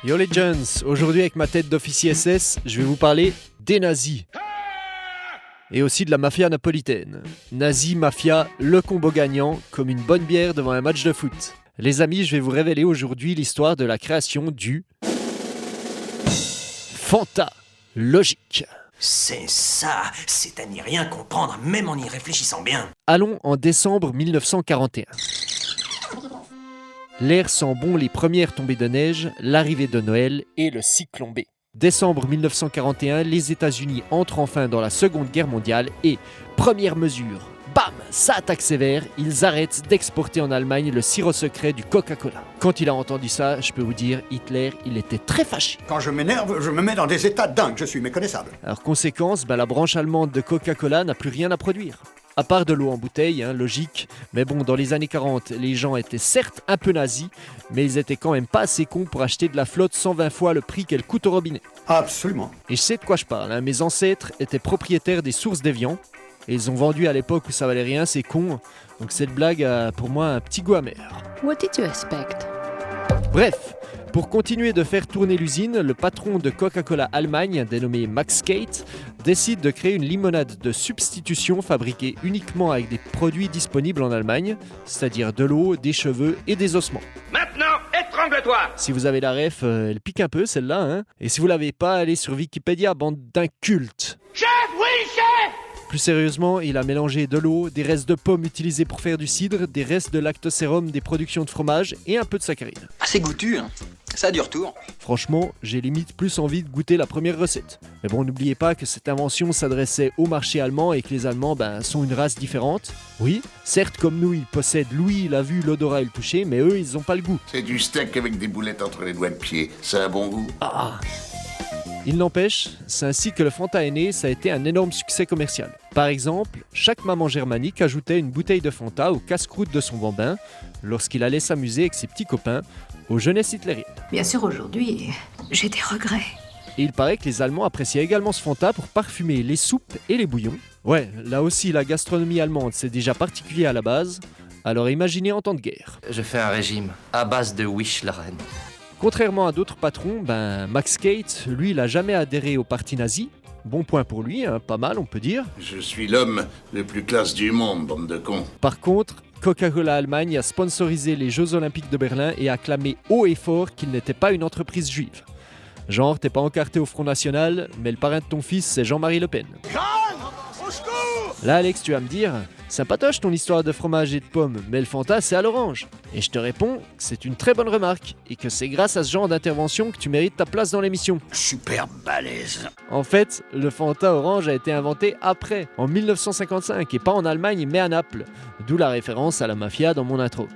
Yo les Jones, aujourd'hui avec ma tête d'officier SS, je vais vous parler des nazis. Et aussi de la mafia napolitaine. Nazi, mafia, le combo gagnant, comme une bonne bière devant un match de foot. Les amis, je vais vous révéler aujourd'hui l'histoire de la création du Fanta Logique. C'est ça, c'est à n'y rien comprendre, même en y réfléchissant bien. Allons en décembre 1941. L'air sent bon les premières tombées de neige, l'arrivée de Noël et le cyclone B. Décembre 1941, les États-Unis entrent enfin dans la Seconde Guerre mondiale et, première mesure, bam, ça attaque sévère, ils arrêtent d'exporter en Allemagne le sirop secret du Coca-Cola. Quand il a entendu ça, je peux vous dire, Hitler, il était très fâché. Quand je m'énerve, je me mets dans des états dingues, je suis méconnaissable. Alors conséquence, la branche allemande de Coca-Cola n'a plus rien à produire. À part de l'eau en bouteille, logique, mais bon, dans les années 40, les gens étaient certes un peu nazis, mais ils étaient quand même pas assez cons pour acheter de la flotte 120 fois le prix qu'elle coûte au robinet. Absolument. Et je sais de quoi je parle, mes ancêtres étaient propriétaires des sources d'Évian, et ils ont vendu à l'époque où ça valait rien, c'est con, donc cette blague a pour moi un petit goût amer. What did you expect? Bref, pour continuer de faire tourner l'usine, le patron de Coca-Cola Allemagne, dénommé Max Kate, décide de créer une limonade de substitution fabriquée uniquement avec des produits disponibles en Allemagne, c'est-à-dire de l'eau, des cheveux et des ossements. Maintenant, étrangle-toi! Si vous avez la ref, elle pique un peu celle-là, Et si vous l'avez pas, allez sur Wikipédia, bande d'incultes. Chef, oui, chef! Plus sérieusement, il a mélangé de l'eau, des restes de pommes utilisés pour faire du cidre, des restes de lactosérum des productions de fromage et un peu de saccharine. Ah, c'est goûtu, hein. Ça a du retour. Franchement, j'ai limite plus envie de goûter la première recette. Mais bon, n'oubliez pas que cette invention s'adressait au marché allemand et que les Allemands sont une race différente. Oui, certes comme nous, ils possèdent l'ouïe, la vue, l'odorat et le toucher, mais eux, ils ont pas le goût. C'est du steak avec des boulettes entre les doigts de pied. C'est un bon goût. Il n'empêche, c'est ainsi que le Fanta est né, ça a été un énorme succès commercial. Par exemple, chaque maman germanique ajoutait une bouteille de Fanta au casse-croûte de son bambin lorsqu'il allait s'amuser avec ses petits copains aux jeunesses hitlériennes. Bien sûr, aujourd'hui, j'ai des regrets. Et il paraît que les Allemands appréciaient également ce Fanta pour parfumer les soupes et les bouillons. Ouais, là aussi la gastronomie allemande c'est déjà particulier à la base, alors imaginez en temps de guerre. Je fais un régime à base de Wish la reine. Contrairement à d'autres patrons, Max Kate, lui, il a jamais adhéré au parti nazi. Bon point pour lui, pas mal on peut dire. Je suis l'homme le plus classe du monde, bande de cons. Par contre, Coca-Cola Allemagne a sponsorisé les Jeux Olympiques de Berlin et a clamé haut et fort qu'il n'était pas une entreprise juive. Genre, t'es pas encarté au Front National, mais le parrain de ton fils, c'est Jean-Marie Le Pen. Là, Alex, tu vas me dire, sympatoche ton histoire de fromage et de pommes, mais le Fanta, c'est à l'orange. Et je te réponds que c'est une très bonne remarque, et que c'est grâce à ce genre d'intervention que tu mérites ta place dans l'émission. Super balèze. En fait, le Fanta orange a été inventé après, en 1955, et pas en Allemagne, mais à Naples. D'où la référence à la mafia dans mon intro.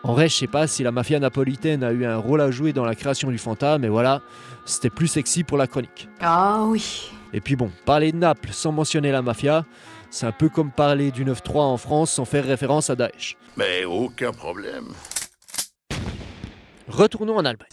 En vrai, je sais pas si la mafia napolitaine a eu un rôle à jouer dans la création du Fanta, mais voilà, c'était plus sexy pour la chronique. Ah oui. Et puis bon, parler de Naples sans mentionner la mafia, c'est un peu comme parler du 9-3 en France sans faire référence à Daesh. Mais aucun problème. Retournons en Allemagne.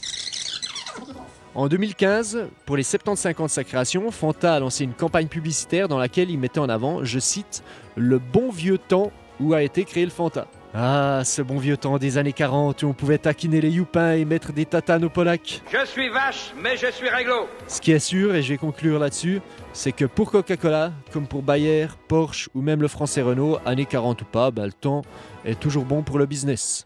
En 2015, pour les 75 ans de sa création, Fanta a lancé une campagne publicitaire dans laquelle il mettait en avant, je cite, « le bon vieux temps où a été créé le Fanta ». Ah, ce bon vieux temps des années 40 où on pouvait taquiner les youpins et mettre des tatanes aux Polacs. Je suis vache, mais je suis réglo. Ce qui est sûr, et je vais conclure là-dessus, c'est que pour Coca-Cola, comme pour Bayer, Porsche ou même le français Renault, années 40 ou pas, le temps est toujours bon pour le business.